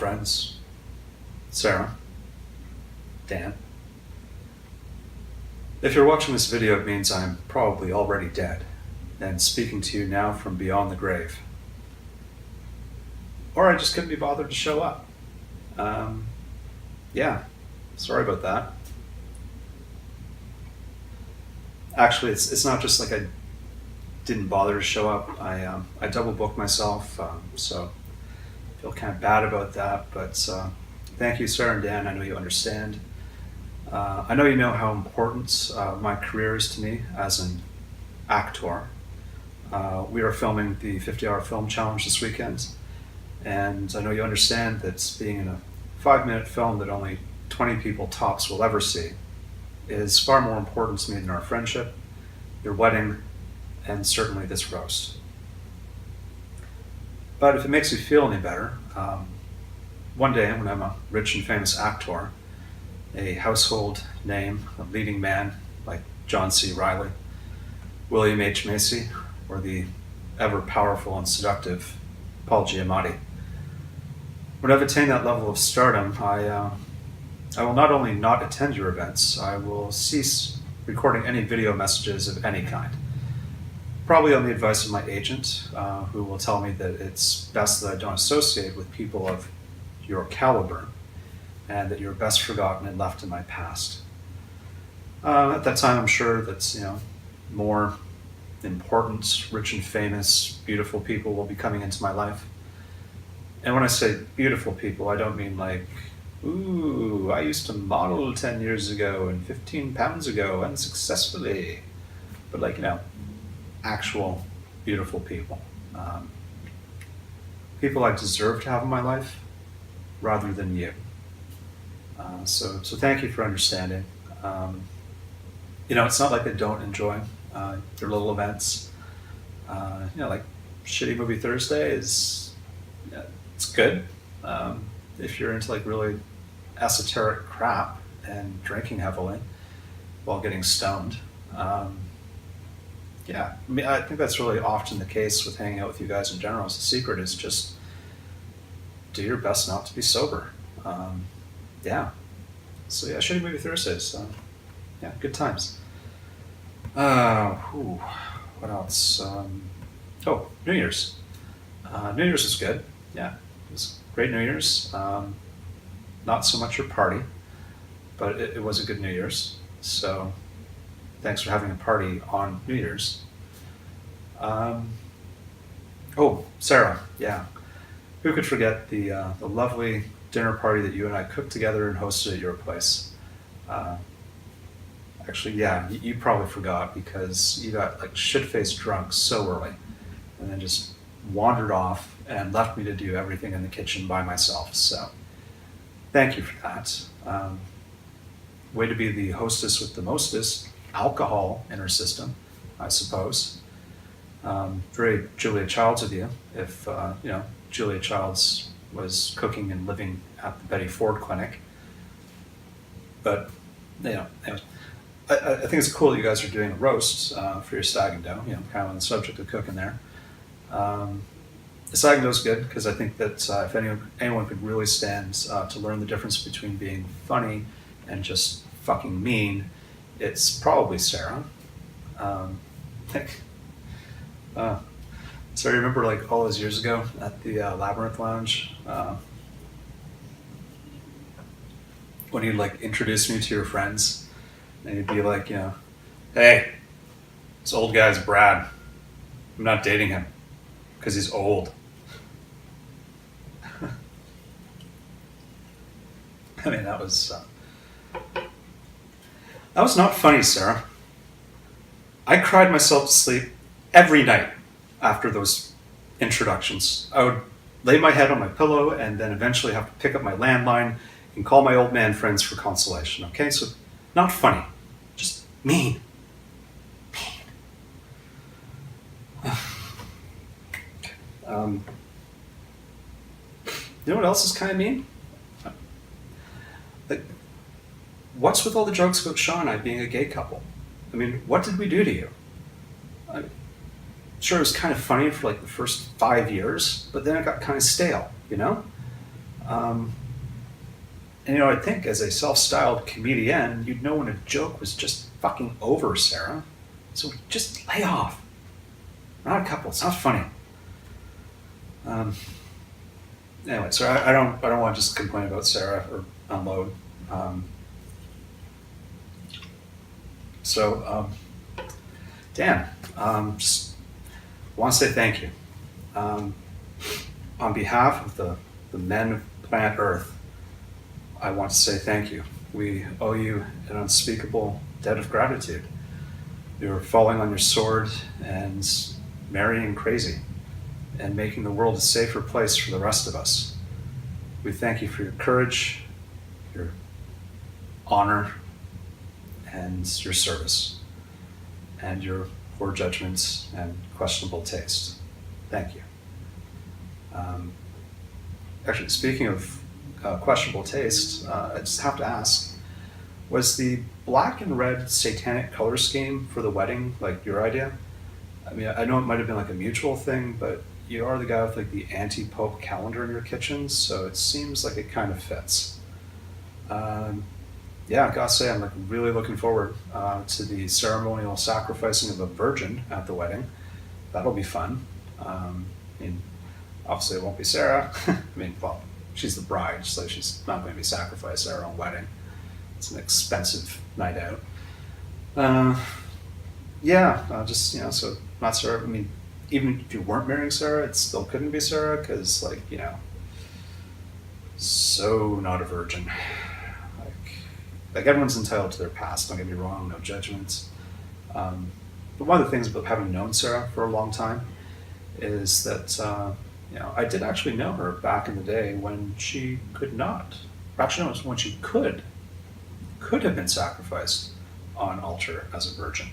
friends. Sarah. Dan. If you're watching this video, it means I'm probably already dead and speaking to you now from beyond the grave. Or I just couldn't be bothered to show up. Yeah, sorry about that. Actually, it's not just like I didn't bother to show up. I double booked myself, so I feel kind of bad about that. But thank you, Sarah and Dan. I know you understand. I know you know how important my career is to me as an actor. We are filming the 50-hour film challenge this weekend, and I know you understand that being in a 5-minute film that only 20 people tops will ever see is far more important to me than our friendship, your wedding, and certainly this roast. But if it makes you feel any better, one day when I'm a rich and famous actor, a household name, a leading man like John C. Reilly, William H. Macy, or the ever-powerful and seductive Paul Giamatti, when I've attained that level of stardom, I will not only not attend your events, I will cease recording any video messages of any kind. Probably on the advice of my agent, who will tell me that it's best that I don't associate with people of your caliber, and that you're best forgotten and left in my past. At that time, I'm sure that more important, rich and famous, beautiful people will be coming into my life. And when I say beautiful people, I don't mean like, ooh, I used to model 10 years ago and 15 pounds ago unsuccessfully. But like, actual beautiful people. People I deserve to have in my life rather than you. So thank you for understanding. It's not like I don't enjoy your little events. Like Shitty Movie Thursday is, it's good. If you're into like really esoteric crap and drinking heavily while getting stoned. Yeah, I think that's really often the case with hanging out with you guys in general. So the secret is just do your best not to be sober. Yeah. So yeah, Shitty Movie Thursdays. Yeah, good times. What else? New Year's. New Year's was good. Yeah, it was great New Year's. Not so much your party, but it was a good New Year's. So thanks for having a party on New Year's. Sarah, yeah. Who could forget the lovely dinner party that you and I cooked together and hosted at your place? Actually, yeah, you probably forgot because you got like shit-faced drunk so early and then just wandered off and left me to do everything in the kitchen by myself. So thank you for that. Way to be the hostess with the mostest alcohol in her system, I suppose. Very Julia Childs of you, if Julia Childs was cooking and living at the Betty Ford Clinic. But anyways, I think it's cool that you guys are doing a roast for your stag and dough. Kind of on the subject of cooking there. The stag and dough is good because I think that if anyone could really stand to learn the difference between being funny and just fucking mean, it's probably Sarah. So I remember like all those years ago at the Labyrinth Lounge, when you'd like introduce me to your friends, and you'd be like, hey, this old guy's Brad. I'm not dating him because he's old. I mean, that was not funny, Sarah. I cried myself to sleep every night after those introductions. I would lay my head on my pillow and then eventually have to pick up my landline and call my old man friends for consolation. Okay, so not funny, just mean. You know what else is kind of mean? Like, what's with all the jokes about Sean and I being a gay couple? I mean, what did we do to you? Sure, it was kind of funny for like the first 5 years, but then it got kind of stale, And I think as a self-styled comedian, you'd know when a joke was just fucking over, Sarah. So just lay off. We're not a couple. It's not funny. Um, anyway, so I don't want to just complain about Sarah or unload. Dan, just want to say thank you. On behalf of the men of planet Earth, I want to say thank you. We owe you an unspeakable debt of gratitude. You're falling on your sword and marrying crazy and making the world a safer place for the rest of us. We thank you for your courage, your honor, and your service, and your poor judgments and questionable taste. Thank you. Actually, speaking of questionable taste, I just have to ask, was the black and red satanic color scheme for the wedding like your idea? I mean, I know it might have been like a mutual thing, but you are the guy with like the anti-pope calendar in your kitchen, so it seems like it kind of fits. Yeah, I gotta say, I'm like really looking forward to the ceremonial sacrificing of a virgin at the wedding. That'll be fun. I mean, obviously it won't be Sarah. I mean, well, she's the bride, so she's not going to be sacrificed at her own wedding. It's an expensive night out. Just so not Sarah. I mean, even if you weren't marrying Sarah, it still couldn't be Sarah because, so not a virgin. Like everyone's entitled to their past. Don't get me wrong, no judgments. But one of the things about having known Sarah for a long time is that I did actually know her back in the day when she could not. Actually, no, it was when she could have been sacrificed on altar as a virgin.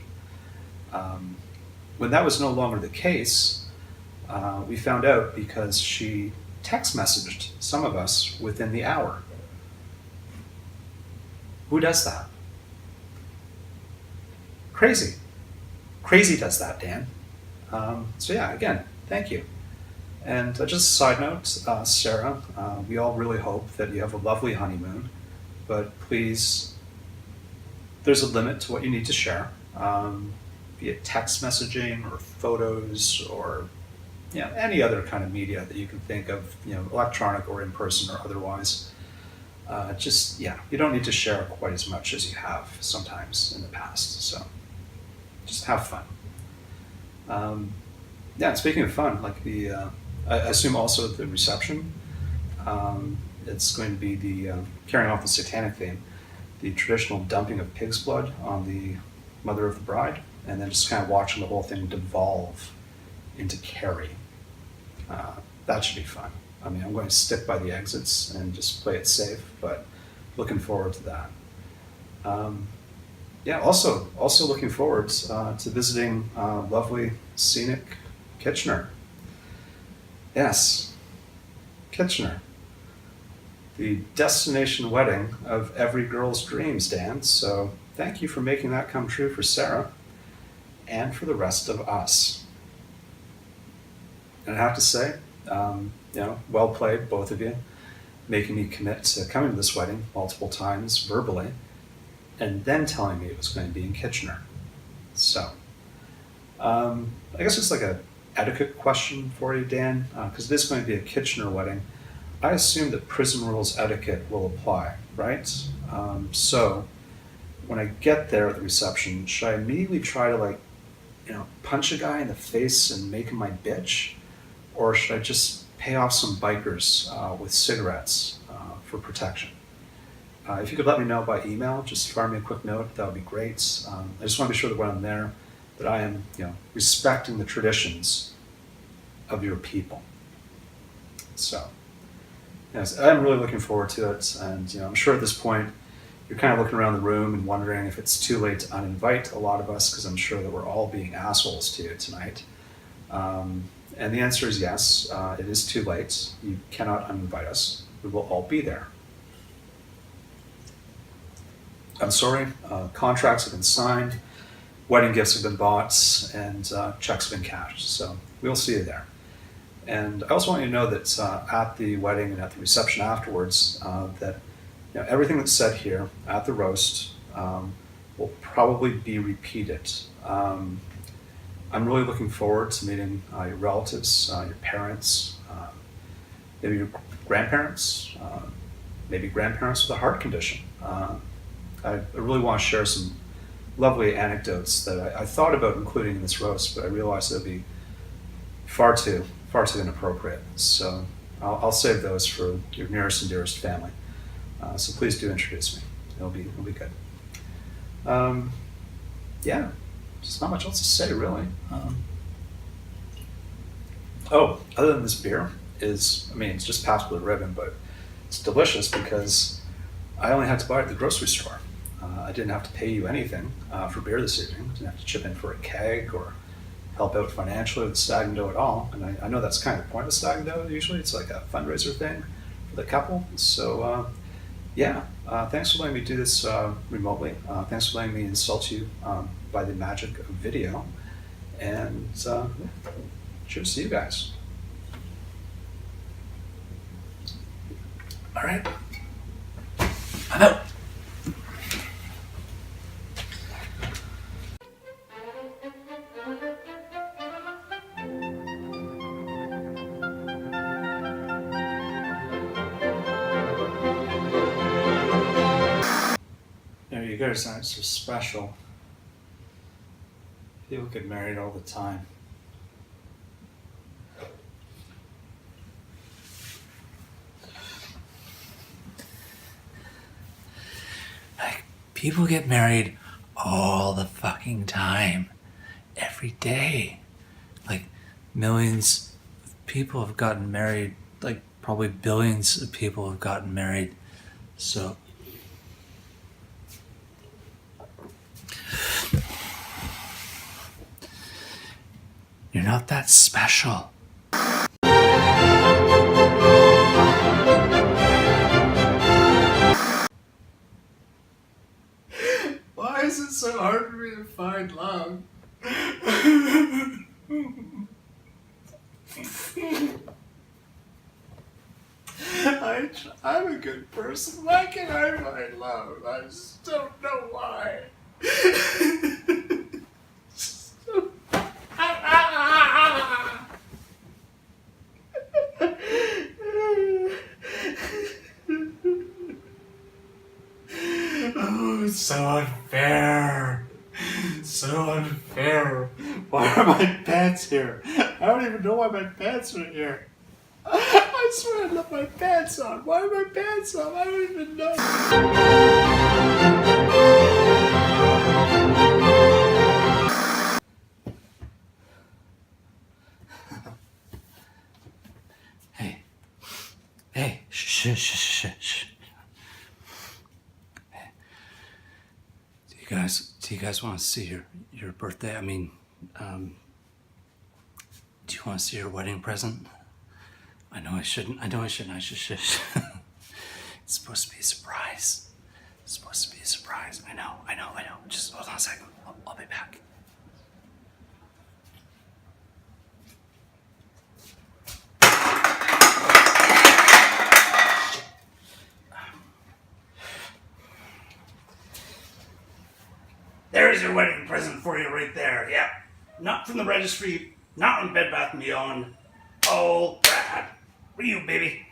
When that was no longer the case, we found out because she text messaged some of us within the hour. Who does that? Crazy. Crazy does that, Dan. Again, thank you. And just a side note, Sarah, we all really hope that you have a lovely honeymoon, but please, there's a limit to what you need to share, be it text messaging or photos or any other kind of media that you can think of, electronic or in person or otherwise. You don't need to share quite as much as you have sometimes in the past. So just have fun. Speaking of fun, I assume also the reception, it's going to be the, carrying off the satanic theme, the traditional dumping of pig's blood on the mother of the bride, and then just kind of watching the whole thing devolve into Carrie. That should be fun. I mean, I'm going to stick by the exits and just play it safe, but looking forward to that. Also looking forward to visiting lovely, scenic Kitchener. Yes, Kitchener. The destination wedding of every girl's dreams, Dan. So thank you for making that come true for Sarah and for the rest of us. And I have to say, well played, both of you, making me commit to coming to this wedding multiple times verbally, and then telling me it was going to be in Kitchener. So, I guess it's like a etiquette question for you, Dan, because it is going to be a Kitchener wedding. I assume that prison rules etiquette will apply, right? So, when I get there at the reception, should I immediately try to punch a guy in the face and make him my bitch? Or should I just pay off some bikers with cigarettes for protection? If you could let me know by email, just fire me a quick note, that would be great. I just want to be sure that when I'm there, that I am respecting the traditions of your people. So, yes, I'm really looking forward to it, and I'm sure at this point you're kind of looking around the room and wondering if it's too late to uninvite a lot of us, because I'm sure that we're all being assholes to you tonight. And the answer is yes, it is too late. You cannot uninvite us. We will all be there. I'm sorry, contracts have been signed, wedding gifts have been bought, and checks have been cashed. So we'll see you there. And I also want you to know that at the wedding and at the reception afterwards, that everything that's said here at the roast will probably be repeated. I'm really looking forward to meeting your relatives, your parents, maybe your grandparents, maybe grandparents with a heart condition. I really want to share some lovely anecdotes that I thought about including in this roast, but I realized it would be far too inappropriate. So I'll save those for your nearest and dearest family. So please do introduce me. It'll be good. Yeah, just not much else to say really. Other than this beer it's just passed with a ribbon, but it's delicious because I only had to buy it at the grocery store. I didn't have to pay you anything for beer this evening. I didn't have to chip in for a keg or help out financially with Stag and Dough at all. And I know that's kind of the point of Stag and Dough usually. It's like a fundraiser thing for the couple. So thanks for letting me do this remotely. Thanks for letting me insult you by the magic of video. And cheers to you guys. All right. I'm out. You guys aren't so special. People get married all the time. Like, people get married all the fucking time. Every day. Like, millions of people have gotten married. Like, probably billions of people have gotten married. So you're not that special. Why is it so hard for me to find love? I'm a good person. Why can't I find love? I just don't know why. Oh, it's so unfair. So unfair. Why are my pants here? I don't even know why my pants are here. I swear I left my pants on. Why are my pants on? I don't even know. Hey, shh. Do you guys want to see your birthday? Do you want to see your wedding present? I know I shouldn't. I should shush. It's supposed to be a surprise. I know. Just hold on a second. I'll be back. There's your wedding present for you right there. Yeah. Not from the registry, not from Bed Bath & Beyond. Oh, Brad. For you, baby.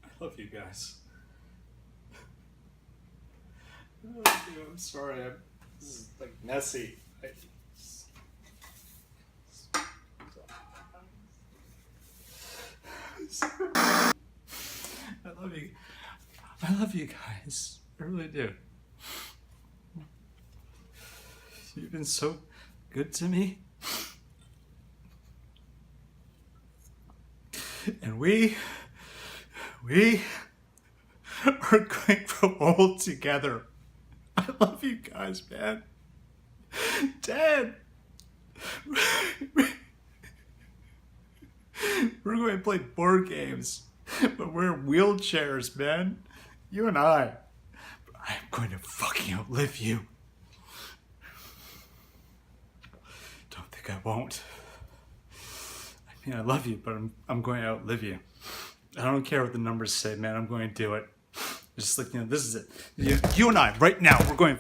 I love you guys. I love you. I'm sorry. This is like messy. I love you. I love you guys. I really do. You've been so good to me. And we are going to grow old together. I love you guys, man. Dad, we're going to play board games, but we're in wheelchairs, man. You and I. I'm going to fucking outlive you. Don't think I won't. I mean, I love you, but I'm going to outlive you. I don't care what the numbers say, man. I'm going to do it. Just like, this is it. You and I, right now, we're going...